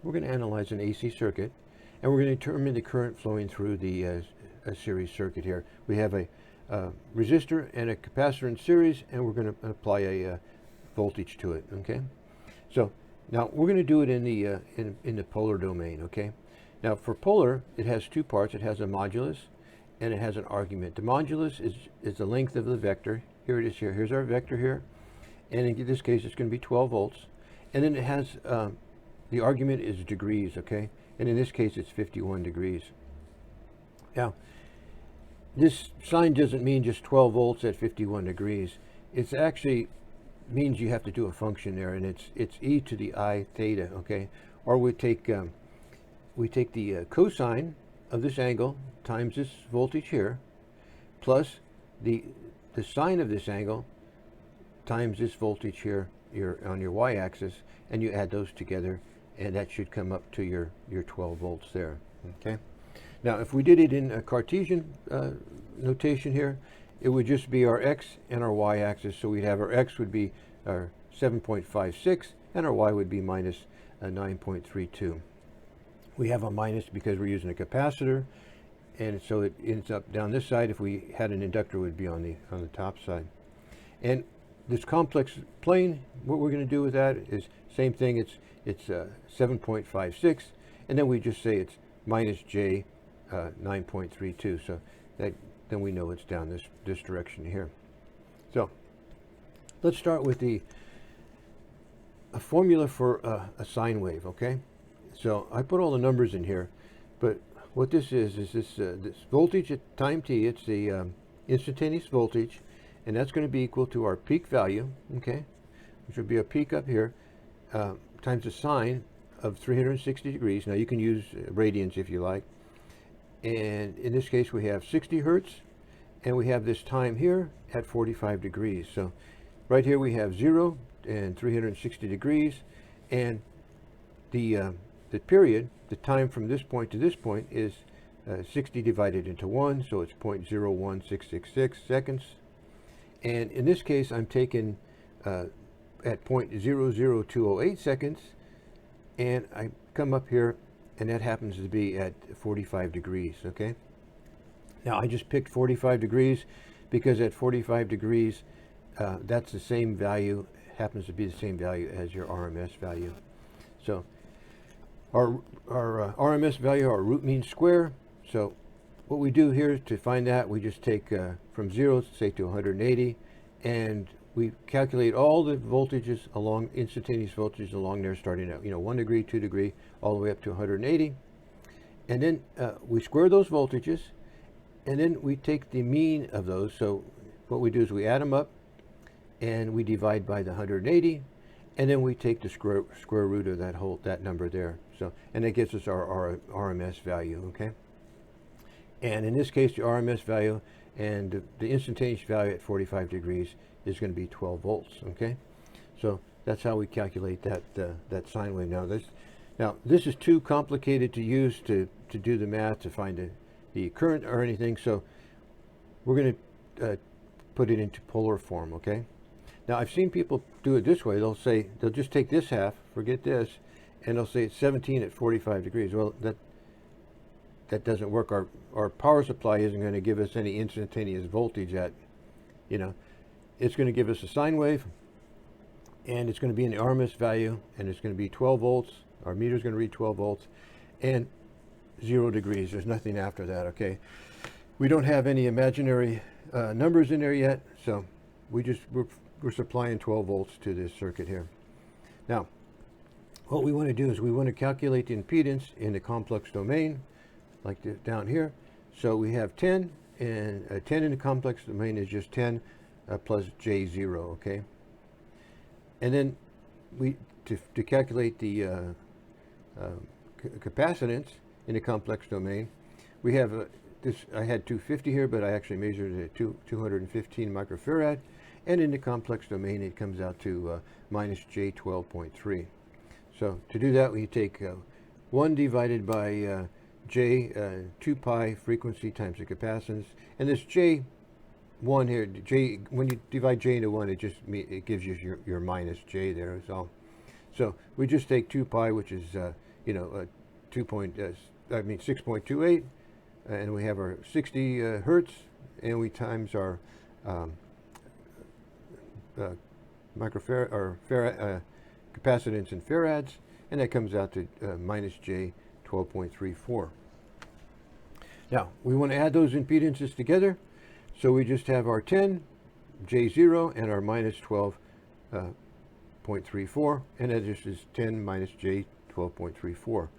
we're going to analyze an AC circuit, and we're going to determine the current flowing through the a series circuit here. We have a resistor and a capacitor in series, and we're going to apply a voltage to it. Okay, so now we're going to do it in the polar domain. Okay, now for polar, it has two parts. It has a modulus, and it has an argument. The modulus is the length of the vector. Here it is. Here's our vector here, and in this case, it's going to be 12 volts. And then it has the argument is degrees. Okay, and in this case, it's 51 degrees. Now, this sign doesn't mean just 12 volts at 51 degrees. It's actually means you have to do a function there, and it's e to the I theta. Okay, or we take the cosine of this angle times this voltage here, plus the sine of this angle times this voltage here on your y-axis, and you add those together, and that should come up to your 12 volts there. Okay. Now, if we did it in a Cartesian notation here, it would just be our x and our y-axis. So we'd have our x would be our 7.56, and our y would be minus 9.32. We have a minus because we're using a capacitor, and so it ends up down this side. If we had an inductor, it would be on the top side. And this complex plane, what we're going to do with that is same thing. It's 7.56, and then we just say it's minus j 9.32. So that then we know it's down this direction here. So let's start with a formula for a sine wave. Okay, so I put all the numbers in here, but what this is this voltage at time t. It's the instantaneous voltage, and that's going to be equal to our peak value, okay, which would be a peak up here, times the sine of 360 degrees. Now you can use radians if you like. And in this case, we have 60 hertz, and we have this time here at 45 degrees. So right here we have 0 and 360 degrees, and the period, the time from this point to this point, is 60 divided into 1, so it's 0.01666 seconds. And in this case, I'm taking at 0.00208 seconds, and I come up here, and that happens to be at 45 degrees, okay? Now, I just picked 45 degrees because at 45 degrees, that's the same value, happens to be the same value as your RMS value. So our RMS value, our root mean square. So what we do here to find that, we just take from 0, say, to 180, and we calculate all the voltages along, instantaneous voltages along there, starting at 1 degree, 2 degree, all the way up to 180. And then we square those voltages, and then we take the mean of those. So what we do is we add them up, and we divide by the 180, and then we take the square root of that number there. So, and that gives us our RMS value, okay? And in this case, the RMS value and the instantaneous value at 45 degrees is going to be 12 volts, okay? So that's how we calculate that sine wave. Now this is too complicated to use to do the math to find the current or anything, so we're going to put it into polar form, okay? Now, I've seen people do it this way. They'll just take this half, forget this, and they'll say it's 17 at 45 degrees. Well, that doesn't work. Our power supply isn't going to give us any instantaneous voltage at, it's going to give us a sine wave, and it's going to be in the RMS value, and it's going to be 12 volts. Our meter's going to read 12 volts, and 0 degrees. There's nothing after that, okay? We don't have any imaginary numbers in there yet, so we're supplying 12 volts to this circuit here. Now, what we want to do is we want to calculate the impedance in the complex domain, like down here. So we have 10, and 10 in the complex domain is just 10 plus J0, okay? And then to calculate the capacitance in the complex domain, we have I had 250 here, but I actually measured it at 215 microfarad. And in the complex domain, it comes out to minus J12.3. So to do that, we take 1 divided by J, 2 pi frequency times the capacitance. And this J1 here, when you divide J into 1, it gives you your minus J there. So we just take 2 pi, which is you know, 6.28, and we have our 60 hertz, and we times our microfarad or capacitance in farads, and that comes out to minus J 12.34. Now, we want to add those impedances together, so we just have our 10, J0, and our minus 12.34, and that just is 10 minus J 12.34.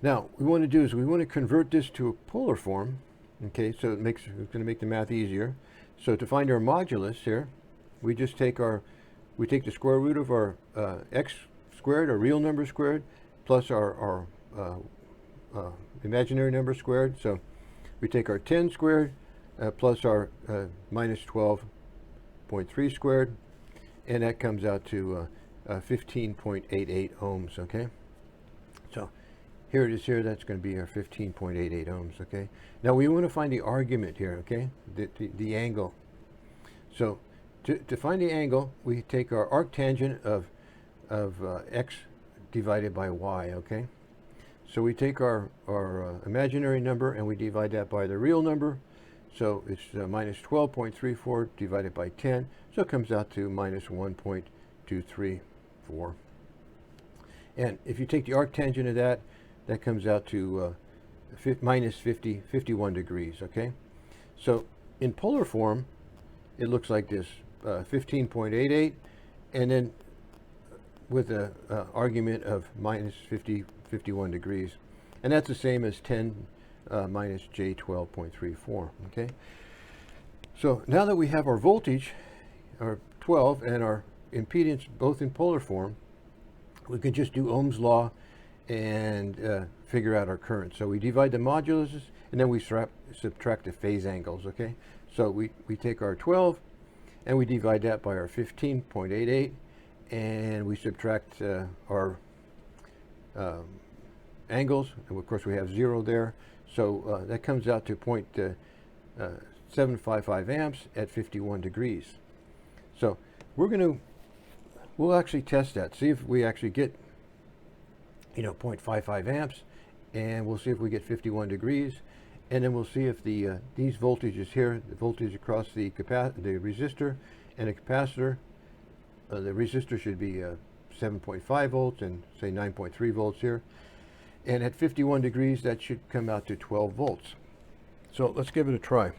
Now, what we want to do is we want to convert this to a polar form, okay, so it's going to make the math easier. So to find our modulus here, we just take the square root of our x squared, our real number squared, plus our imaginary number squared. So we take our 10 squared plus our minus 12.3 squared, and that comes out to 15.88 ohms, okay? So here it is here, that's going to be our 15.88 ohms, okay? Now we want to find the argument here, okay? The angle. So to find the angle, we take our arctangent of x divided by y, okay? So we take our imaginary number and we divide that by the real number. So it's minus 12.34 divided by 10. So it comes out to minus 1.234. And if you take the arctangent of that, that comes out to minus 51 degrees, okay? So in polar form, it looks like this, 15.88, and then with an argument of minus 51 degrees. And that's the same as 10 minus J 12.34, okay? So now that we have our voltage, our 12, and our impedance both in polar form, we can just do Ohm's law and figure out our current. So we divide the moduluses, and then we subtract the phase angles, okay? So we take our 12, and we divide that by our 15.88, and we subtract our angles, and of course we have 0 there. So that comes out to 0.755 amps at 51 degrees. So we'll actually test that, see if we actually get 0.55 amps, and we'll see if we get 51 degrees, and then we'll see if these voltages here, the voltage across the resistor and the capacitor, the resistor should be 7.5 volts and say 9.3 volts here, and at 51 degrees that should come out to 12 volts. So let's give it a try.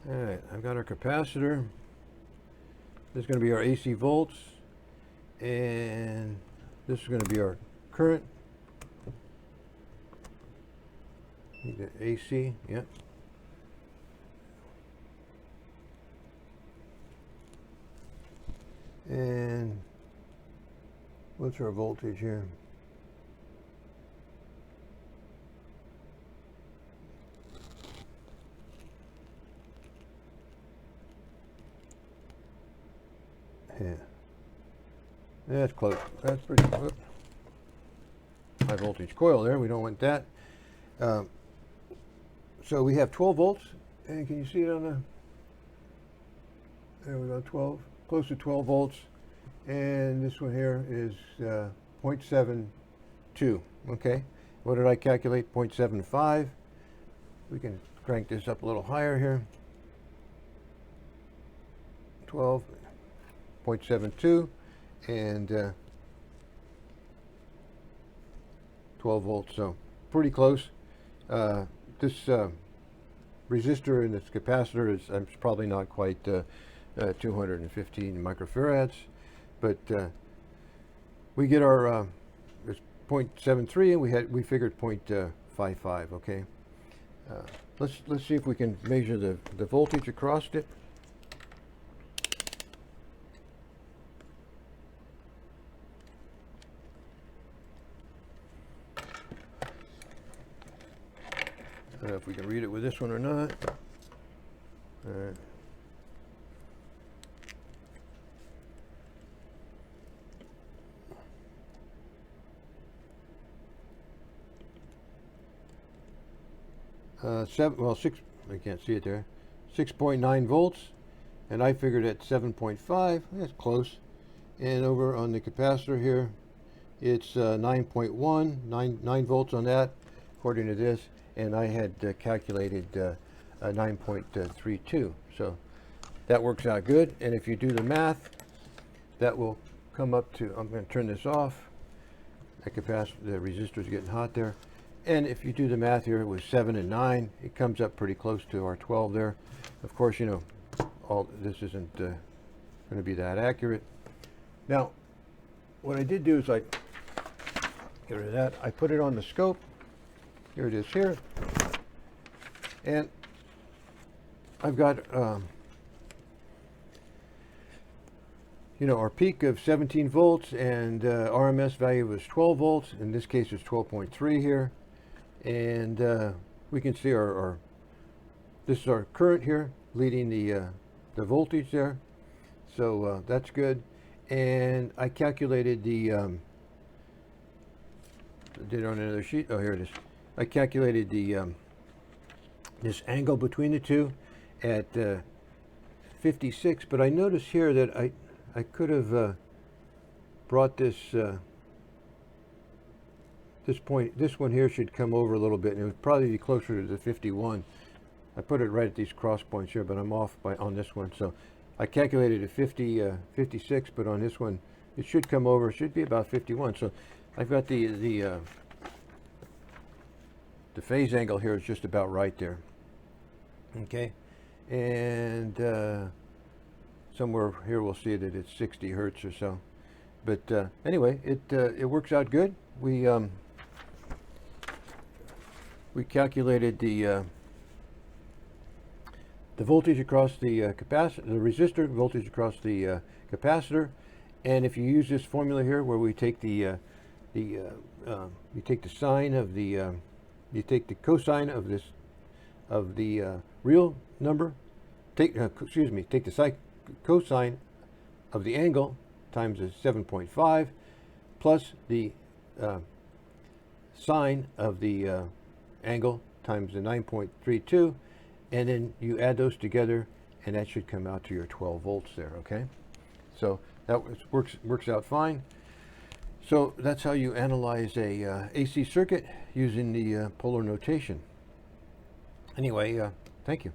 All right, I've got our capacitor. This is going to be our AC volts, and this is going to be our current. The AC, yep. And what's our voltage here? Yeah, that's close. That's pretty close. High voltage coil there. We don't want that. So we have 12 volts, and can you see it on the? There we go. 12, close to 12 volts, and this one here is 0.72. Okay. What did I calculate? 0.75. We can crank this up a little higher here. 12.72 and 12 volts, so pretty close. This resistor and this capacitor is probably not quite 215 microfarads, but we get our 0.73, and we figured 0.55. Okay, let's see if we can measure the voltage across it. I don't know if we can read it with this one or not. 6, I can't see it there, 6.9 volts, and I figured at 7.5, that's close. And over on the capacitor here, it's 9.1, 9 volts on that, according to this, and I had calculated 9.32, so that works out good. And if you do the math, that will come up to, I'm going to turn this off, the resistor's getting hot there. And if you do the math here, it was 7 and 9. It comes up pretty close to our 12 there. Of course, you know, all this isn't going to be that accurate. Now, what I did do is I get rid of that. I put it on the scope. Here it is here. And I've got, you know, our peak of 17 volts and RMS value was 12 volts. In this case, it's 12.3 here. And we can see this is our current here leading the voltage there, so that's good. And I calculated the did it on another sheet. Oh, here it is. I calculated the this angle between the two at 56. But I noticed here that I could have brought this. This one here should come over a little bit, and it would probably be closer to the 51. I put it right at these cross points here, but I'm off on this one. So I calculated a 56, but on this one, it should come over. It should be about 51. So I've got the phase angle here is just about right there. Okay, and somewhere here we'll see that it's 60 hertz or so. But anyway, it works out good. We calculated the voltage across the capacitor, the resistor, voltage across the capacitor, and if you use this formula here, where we take you take the sine of the you take the cosine of this the real number, take the cosine of the angle times the 7.5 plus the sine of the angle times the 9.32, and then you add those together, and that should come out to your 12 volts there. Okay, so that works out fine. So that's how you analyze a AC circuit using the polar notation. Anyway, thank you.